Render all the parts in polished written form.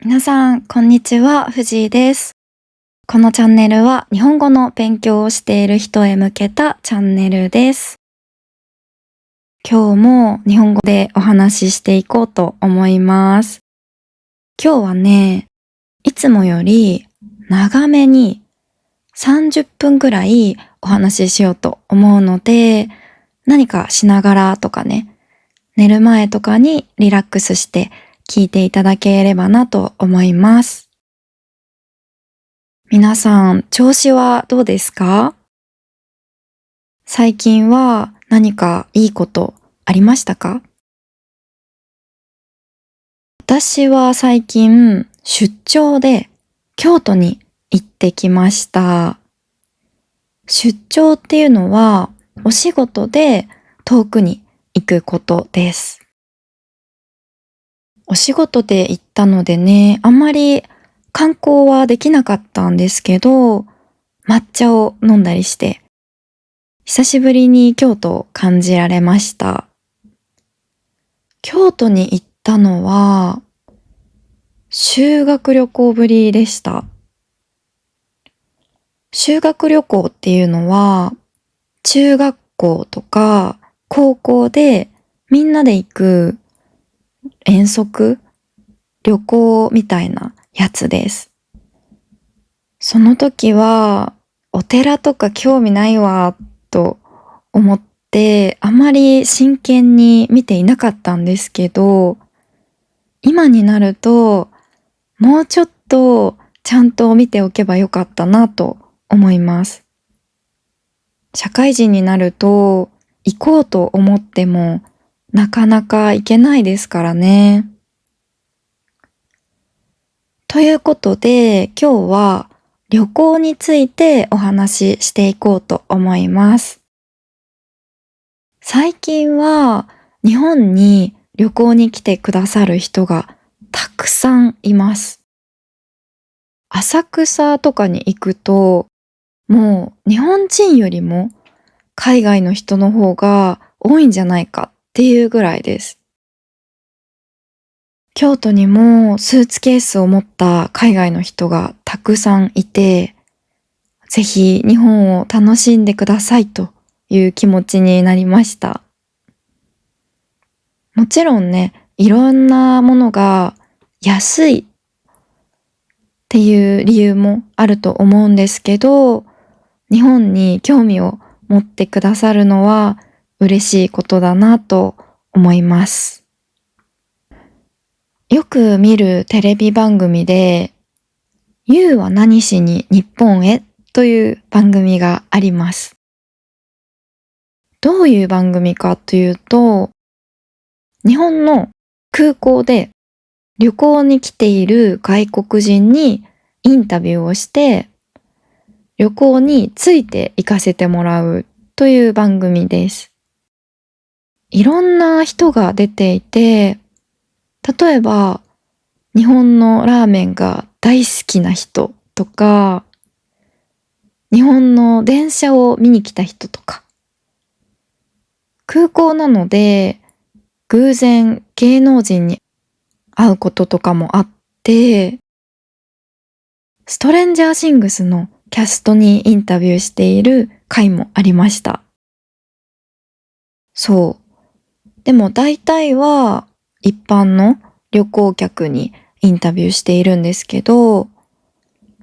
皆さん、こんにちは。藤井です。このチャンネルは日本語の勉強をしている人へ向けたチャンネルです。今日も日本語でお話ししていこうと思います。今日はね、いつもより長めに30分ぐらいお話ししようと思うので、何かしながらとかね、寝る前とかにリラックスして聞いていただければなと思います。皆さん、調子はどうですか？最近は何かいいことありましたか？私は最近出張で京都に行ってきました。出張っていうのはお仕事で遠くに行くことです。お仕事で行ったのでね、あんまり観光はできなかったんですけど、抹茶を飲んだりして、久しぶりに京都を感じられました。京都に行ったのは、修学旅行ぶりでした。修学旅行っていうのは、中学校とか高校でみんなで行く遠足、旅行みたいなやつです。その時は、お寺とか興味ないわ、と思って、あまり真剣に見ていなかったんですけど、今になると、もうちょっとちゃんと見ておけばよかったなと思います。社会人になると行こうと思ってもなかなか行けないですからね。ということで今日は旅行についてお話ししていこうと思います。最近は日本に旅行に来てくださる人がたくさんいます。浅草とかに行くともう日本人よりも海外の人の方が多いんじゃないかっていうぐらいです。京都にもスーツケースを持った海外の人がたくさんいて、ぜひ日本を楽しんでくださいという気持ちになりました。もちろんね、いろんなものが安いっていう理由もあると思うんですけど、日本に興味を持ってくださるのは嬉しいことだなと思います。よく見るテレビ番組で、You は何しに日本へという番組があります。どういう番組かというと、日本の空港で旅行に来ている外国人にインタビューをして、旅行について行かせてもらうという番組です。いろんな人が出ていて、例えば日本のラーメンが大好きな人とか、日本の電車を見に来た人とか、空港なので偶然芸能人に会うこととかもあって、ストレンジャーシングスのキャストにインタビューしている回もありました。そう。でも大体は一般の旅行客にインタビューしているんですけど、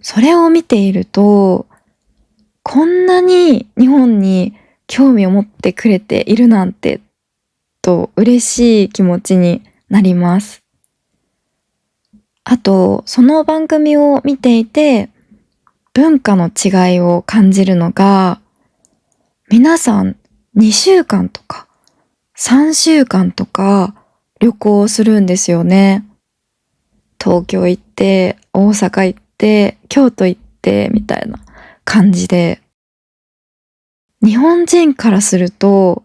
それを見ていると、こんなに日本に興味を持ってくれているなんてと嬉しい気持ちになります。あと、その番組を見ていて文化の違いを感じるのが、皆さん2週間とか3週間とか旅行するんですよね。東京行って、大阪行って、京都行ってみたいな感じで、日本人からすると、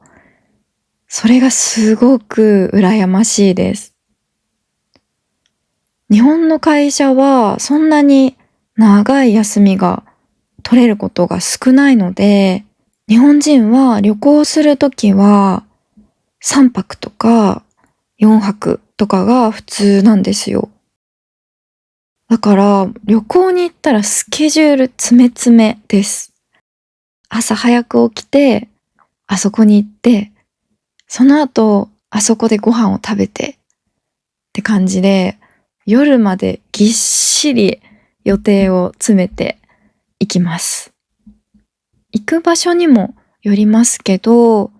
それがすごく羨ましいです。日本の会社はそんなに長い休みが取れることが少ないので、日本人は旅行するときは3泊とか4泊とかが普通なんですよ。だから旅行に行ったらスケジュール詰め詰めです。朝早く起きて、あそこに行って、その後、あそこでご飯を食べてって感じで、夜までぎっしり予定を詰めていきます。行く場所にもよりますけど、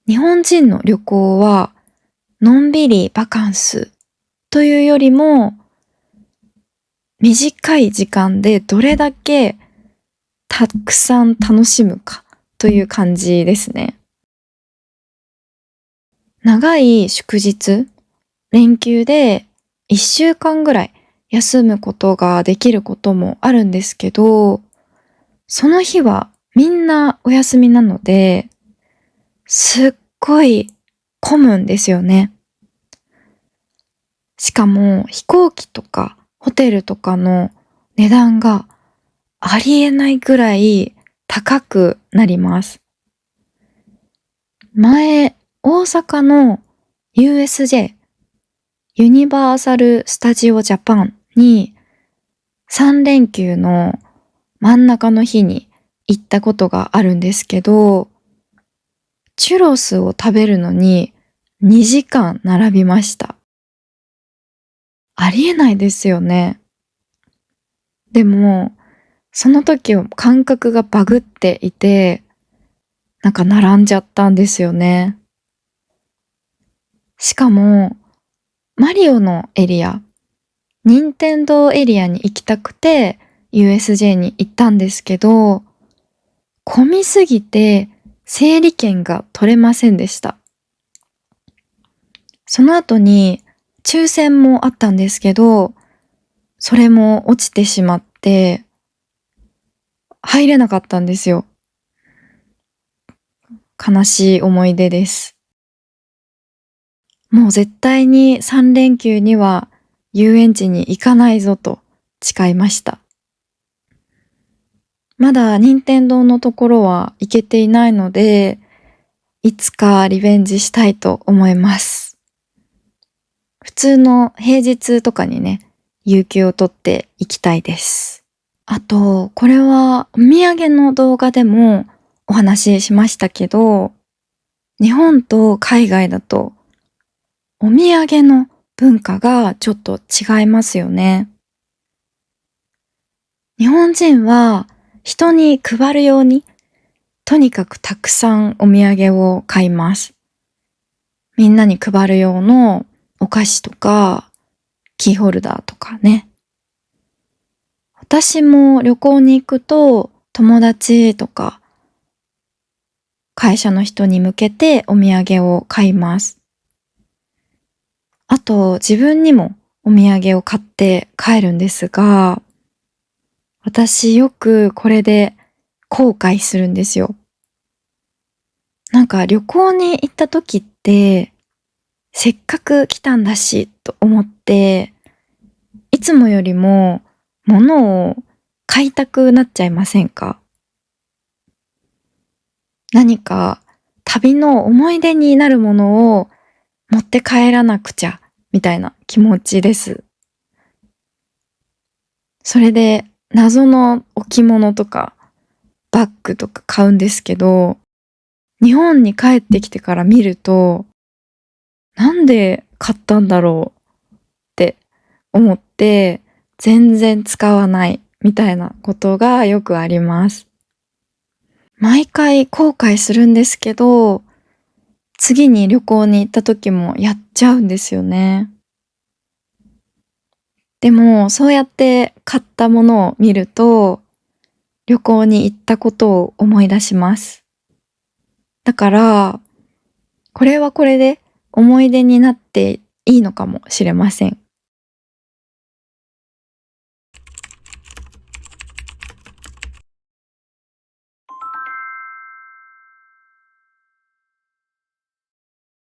日本人の旅行はのんびりバカンスというよりも、短い時間でどれだけたくさん楽しむかという感じですね。長い祝日、連休で1週間ぐらい休むことができることもあるんですけど、その日はみんなお休みなので、すっごい混むんですよね。しかも飛行機とかホテルとかの値段がありえないぐらい高くなります。前、大阪の USJ、ユニバーサル・スタジオ・ジャパンに3連休の真ん中の日に行ったことがあるんですけど、チュロスを食べるのに2時間並びました。ありえないですよね。でも、その時感覚がバグっていて、なんか並んじゃったんですよね。しかも、マリオのエリア、任天堂エリアに行きたくて USJ に行ったんですけど、混みすぎて整理券が取れませんでした。その後に抽選もあったんですけど、それも落ちてしまって入れなかったんですよ。悲しい思い出です。もう絶対に3連休には遊園地に行かないぞと誓いました。まだ任天堂のところは行けていないので、いつかリベンジしたいと思います。普通の平日とかにね、有給を取って行きたいです。あと、これはお土産の動画でもお話ししましたけど、日本と海外だとお土産の文化がちょっと違いますよね。日本人は人に配るようにとにかくたくさんお土産を買います。みんなに配る用のお菓子とかキーホルダーとかね。私も旅行に行くと友達とか会社の人に向けてお土産を買います。あと自分にもお土産を買って帰るんですが、私よくこれで後悔するんですよ。なんか旅行に行った時って、せっかく来たんだしと思って、いつもよりも物を買いたくなっちゃいませんか？何か旅の思い出になるものを持って帰らなくちゃみたいな気持ちです。それで謎の置物とかバッグとか買うんですけど、日本に帰ってきてから見ると、なんで買ったんだろうって思って、全然使わないみたいなことがよくあります。毎回後悔するんですけど、次に旅行に行った時もやっちゃうんですよね。でも、そうやって買ったものを見ると、旅行に行ったことを思い出します。だから、これはこれで思い出になっていいのかもしれません。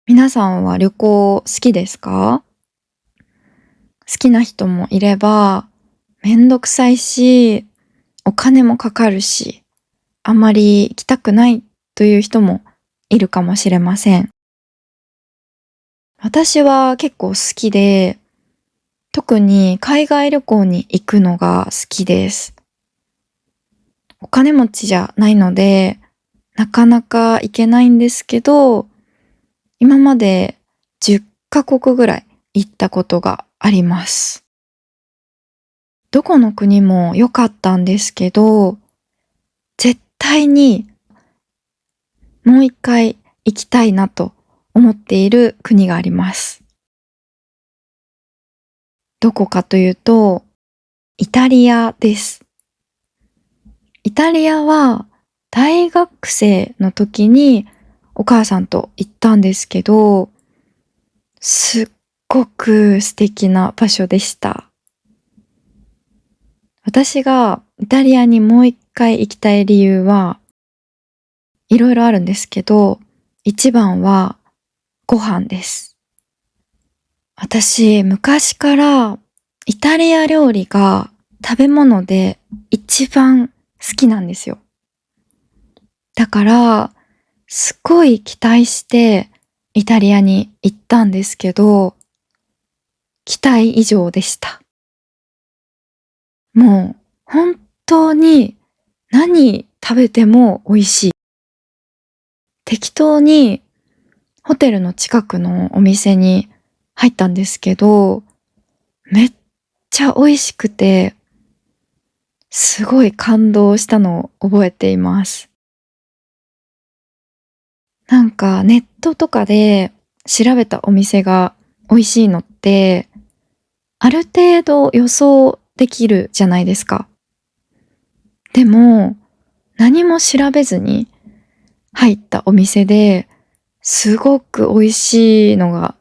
皆さんは旅行好きですか？好きな人もいれば、めんどくさいし、お金もかかるし、あまり行きたくないという人もいるかもしれません。私は結構好きで、特に海外旅行に行くのが好きです。お金持ちじゃないので、なかなか行けないんですけど、今まで10カ国ぐらい行ったことがあります。どこの国も良かったんですけど、絶対にもう一回行きたいなと思っている国があります。どこかというと、イタリアです。イタリアは大学生の時にお母さんと行ったんですけど、すっごく素敵な場所でした。私がイタリアにもう一回行きたい理由はいろいろあるんですけど、一番はご飯です。私、昔からイタリア料理が食べ物で一番好きなんですよ。だから、すっごい期待してイタリアに行ったんですけど、期待以上でした。もう本当に何食べても美味しい。適当にホテルの近くのお店に入ったんですけど、めっちゃ美味しくて、すごい感動したのを覚えています。なんかネットとかで調べたお店が美味しいのって、ある程度予想できるじゃないですか。でも、何も調べずに入ったお店ですごく美味しいも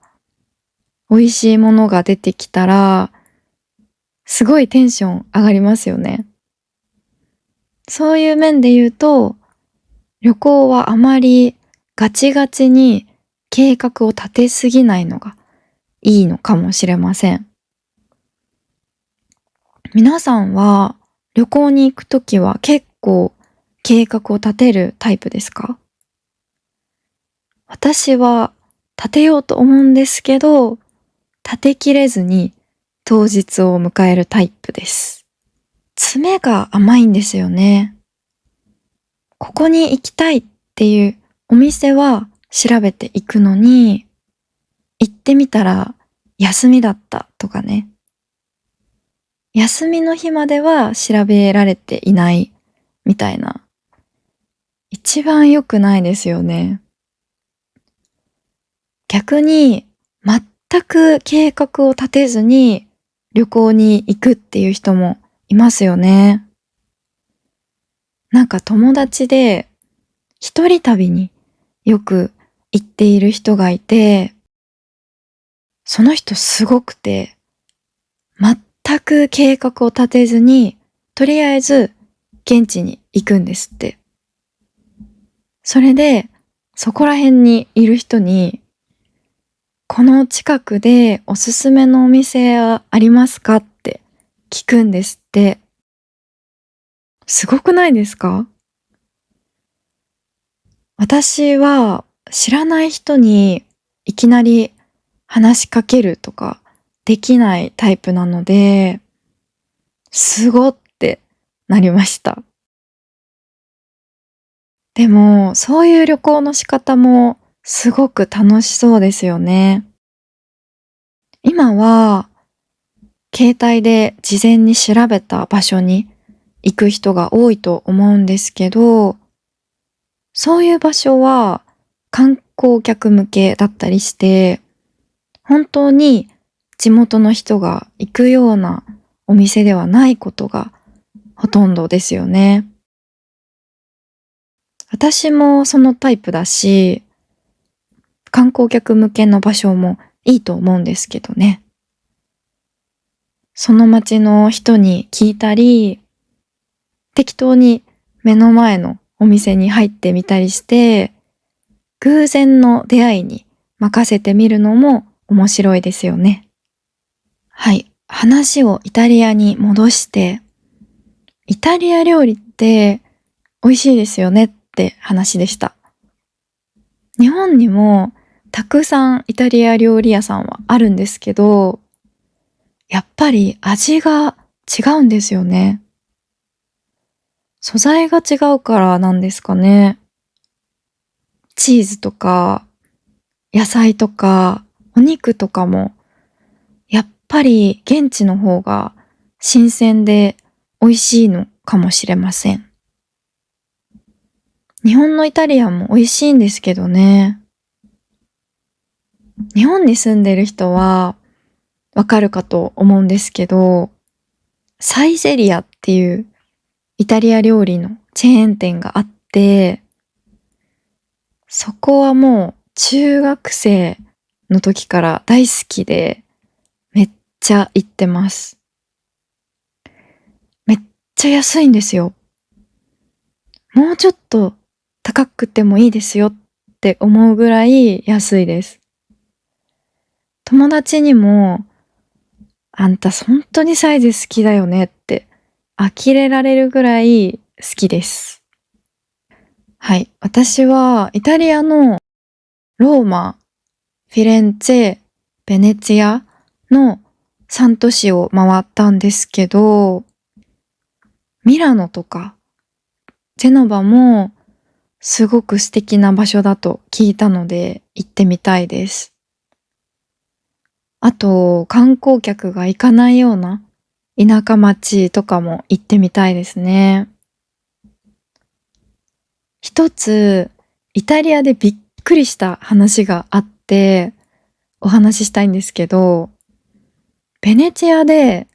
のが出てきたら、すごいテンション上がりますよね。そういう面で言うと、旅行はあまりガチガチに計画を立てすぎないのがいいのかもしれません。皆さんは旅行に行くときは結構計画を立てるタイプですか？私は立てようと思うんですけど、立てきれずに当日を迎えるタイプです。詰めが甘いんですよね。ここに行きたいっていうお店は調べていくのに、行ってみたら休みだったとかね。休みの日までは調べられていないみたいな。一番良くないですよね。逆に全く計画を立てずに旅行に行くっていう人もいますよね。なんか友達で一人旅によく行っている人がいて、その人すごくて、全く計画を立てずに、とりあえず現地に行くんですって。それで、そこら辺にいる人に、この近くでおすすめのお店はありますかって聞くんですって。すごくないですか？私は知らない人にいきなり話しかけるとかできないタイプなので、すごってなりました。でも、そういう旅行の仕方もすごく楽しそうですよね。今は携帯で事前に調べた場所に行く人が多いと思うんですけど、そういう場所は観光客向けだったりして、本当に地元の人が行くようなお店ではないことがほとんどですよね。私もそのタイプだし、観光客向けの場所もいいと思うんですけどね。その街の人に聞いたり、適当に目の前のお店に入ってみたりして、偶然の出会いに任せてみるのも面白いですよね。はい。話をイタリアに戻して、イタリア料理って美味しいですよねって話でした。日本にもたくさんイタリア料理屋さんはあるんですけど、やっぱり味が違うんですよね。素材が違うからなんですかね。チーズとか野菜とかお肉とかもやっぱり現地の方が新鮮で美味しいのかもしれません。日本のイタリアンも美味しいんですけどね。日本に住んでる人はわかるかと思うんですけど、サイゼリアっていうイタリア料理のチェーン店があって、そこはもう中学生の時から大好きで、めっちゃ行ってます。めっちゃ安いんですよ。もうちょっと高くてもいいですよって思うぐらい安いです。友達にも、あんた本当にサイズ好きだよねって呆れられるぐらい好きです。はい。私はイタリアのローマ、フィレンツェ、ベネツィアの3都市を回ったんですけど、ミラノとかジェノバもすごく素敵な場所だと聞いたので行ってみたいです。あと、観光客が行かないような田舎町とかも行ってみたいですね。一つ、イタリアでびっくりした話があって、お話ししたいんですけど、ベネチアで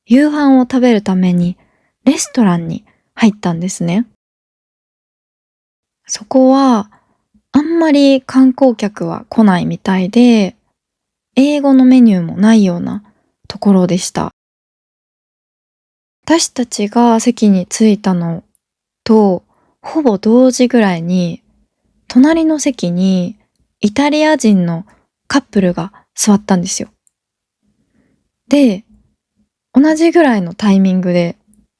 夕飯を食べるためにレストランに入ったんですね。そこはあんまり観光客は来ないみたいで、英語のメニューもないようなところでした。私たちが席に着いたのとほぼ同時ぐらいに、隣の席にイタリア人のカップルが座ったんですよ。で、同じぐらいのタイミングで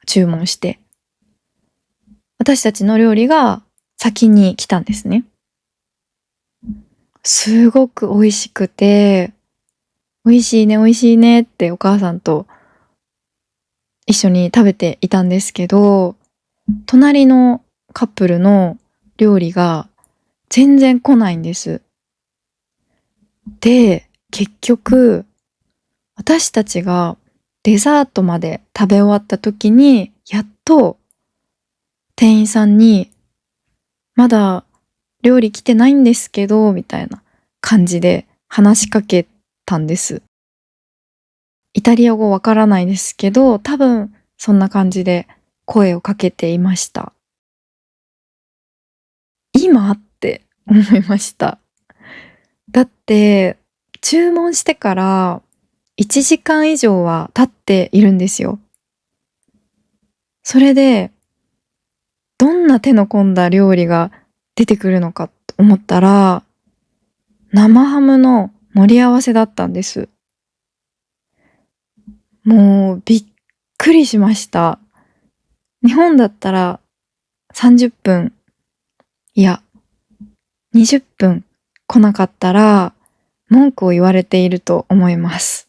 注文して、私たちの料理が先に来たんですね。すごく美味しくて、美味しいね美味しいねってお母さんと一緒に食べていたんですけど、隣のカップルの料理が全然来ないんです。で、結局、私たちがデザートまで食べ終わった時に、やっと店員さんに、まだ料理来てないんですけど、みたいな感じで話しかけたんです。イタリア語わからないですけど、多分そんな感じで声をかけていました。今って思いました。だって、注文してから1時間以上は経っているんですよ。それで、どんな手の込んだ料理が出てくるのかと思ったら、生ハムの盛り合わせだったんです。もうびっくりしました。日本だったら30分、いや、20分来なかったら文句を言われていると思います。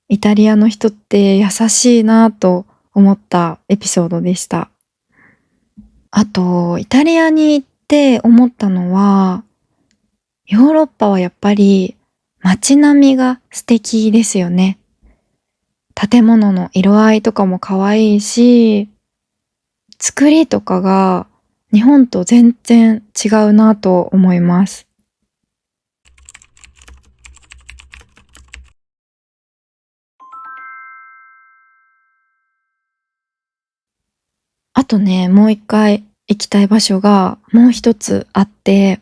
イタリアの人って優しいなぁと思ったエピソードでした。あと、イタリアに行って思ったのは、ヨーロッパはやっぱり街並みが素敵ですよね。建物の色合いとかも可愛いし、作りとかが日本と全然違うなと思います。あとね、もう一回行きたい場所がもう一つあって、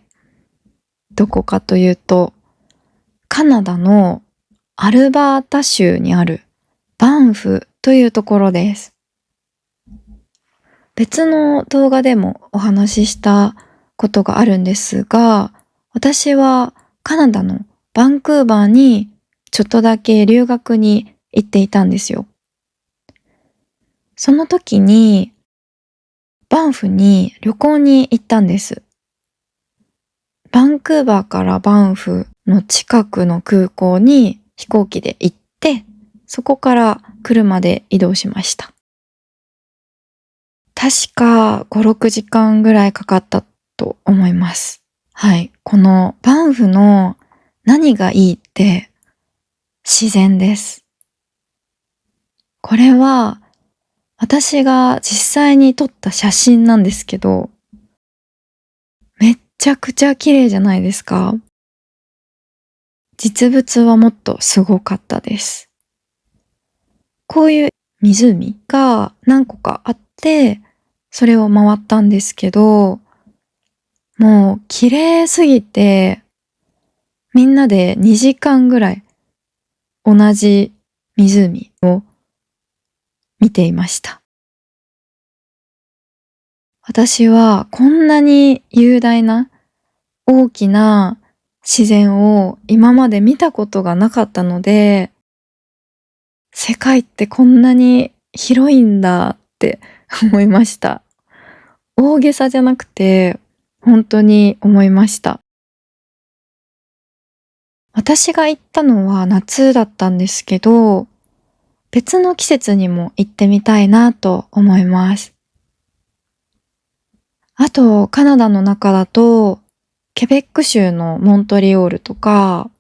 どこかというと、カナダのアルバータ州にあるバンフというところです。別の動画でもお話ししたことがあるんですが、私はカナダのバンクーバーにちょっとだけ留学に行っていたんですよ。その時にバンフに旅行に行ったんです。バンクーバーからバンフの近くの空港に飛行機で行って、そこから車で移動しました。確か5、6時間ぐらいかかったと思います。はい。このバンフの何がいいって自然です。これは私が実際に撮った写真なんですけど、めっちゃくちゃ綺麗じゃないですか？実物はもっとすごかったです。こういう湖が何個かあって、それを回ったんですけど、もう綺麗すぎて、みんなで2時間ぐらい同じ湖を見ていました。私はこんなに雄大な大きな自然を今まで見たことがなかったので、世界ってこんなに広いんだって思いました。大げさじゃなくて、本当に思いました。私が行ったのは夏だったんですけど、別の季節にも行ってみたいなと思います。あと、カナダの中だと、ケベック州のモントリオールとか、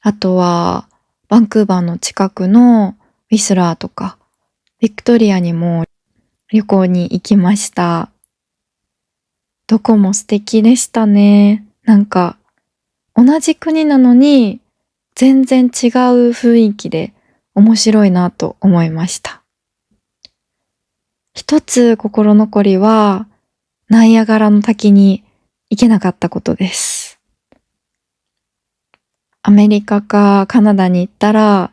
あとはバンクーバーの近くのウィスラーとか、ビクトリアにも旅行に行きました。どこも素敵でしたね。なんか、同じ国なのに全然違う雰囲気で面白いなと思いました。一つ心残りは、ナイアガラの滝に行けなかったことです。アメリカかカナダに行ったら、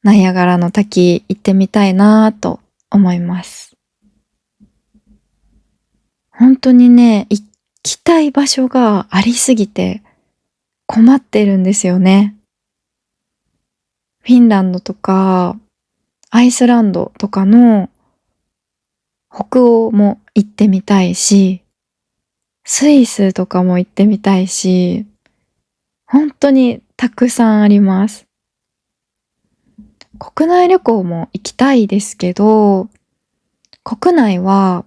ナイアガラの滝行ってみたいなと思います。本当にね、行きたい場所がありすぎて困ってるんですよね。フィンランドとかアイスランドとかの北欧も行ってみたいし、スイスとかも行ってみたいし、本当にたくさんあります。国内旅行も行きたいですけど、国内は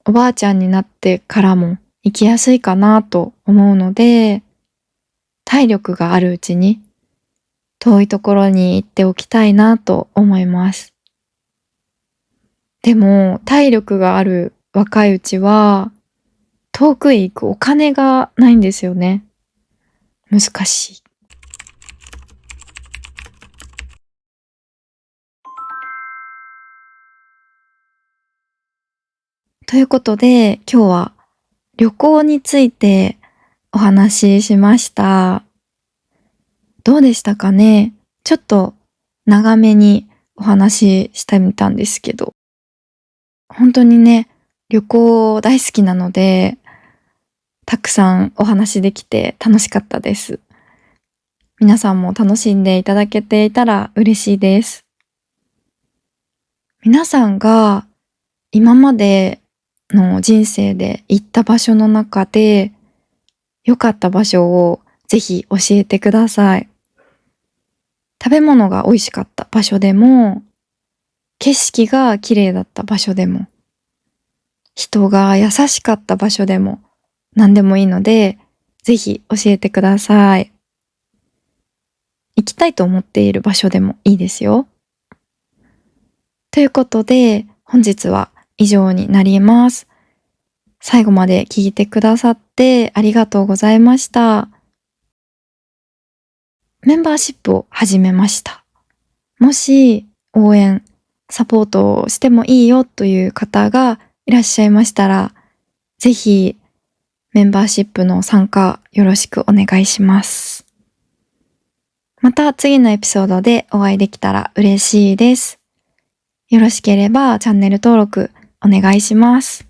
おばあちゃんになってからも行きやすいかなと思うので、体力があるうちに遠いところに行っておきたいなと思います。でも体力がある若いうちは遠くへ行くお金がないんですよね。難しい。ということで今日は旅行についてお話ししました。どうでしたかね？ちょっと長めにお話ししてみたんですけど、本当にね、旅行大好きなので、たくさんお話できて楽しかったです。皆さんも楽しんでいただけていたら嬉しいです。皆さんが今までの人生で行った場所の中で良かった場所をぜひ教えてください。食べ物が美味しかった場所でも、景色が綺麗だった場所でも、人が優しかった場所でも、何でもいいので、ぜひ教えてください。行きたいと思っている場所でもいいですよ。ということで、本日は以上になります。最後まで聞いてくださってありがとうございました。メンバーシップを始めました。もし応援、サポートをしてもいいよという方がいらっしゃいましたら、ぜひメンバーシップの参加よろしくお願いします。また次のエピソードでお会いできたら嬉しいです。よろしければチャンネル登録お願いします。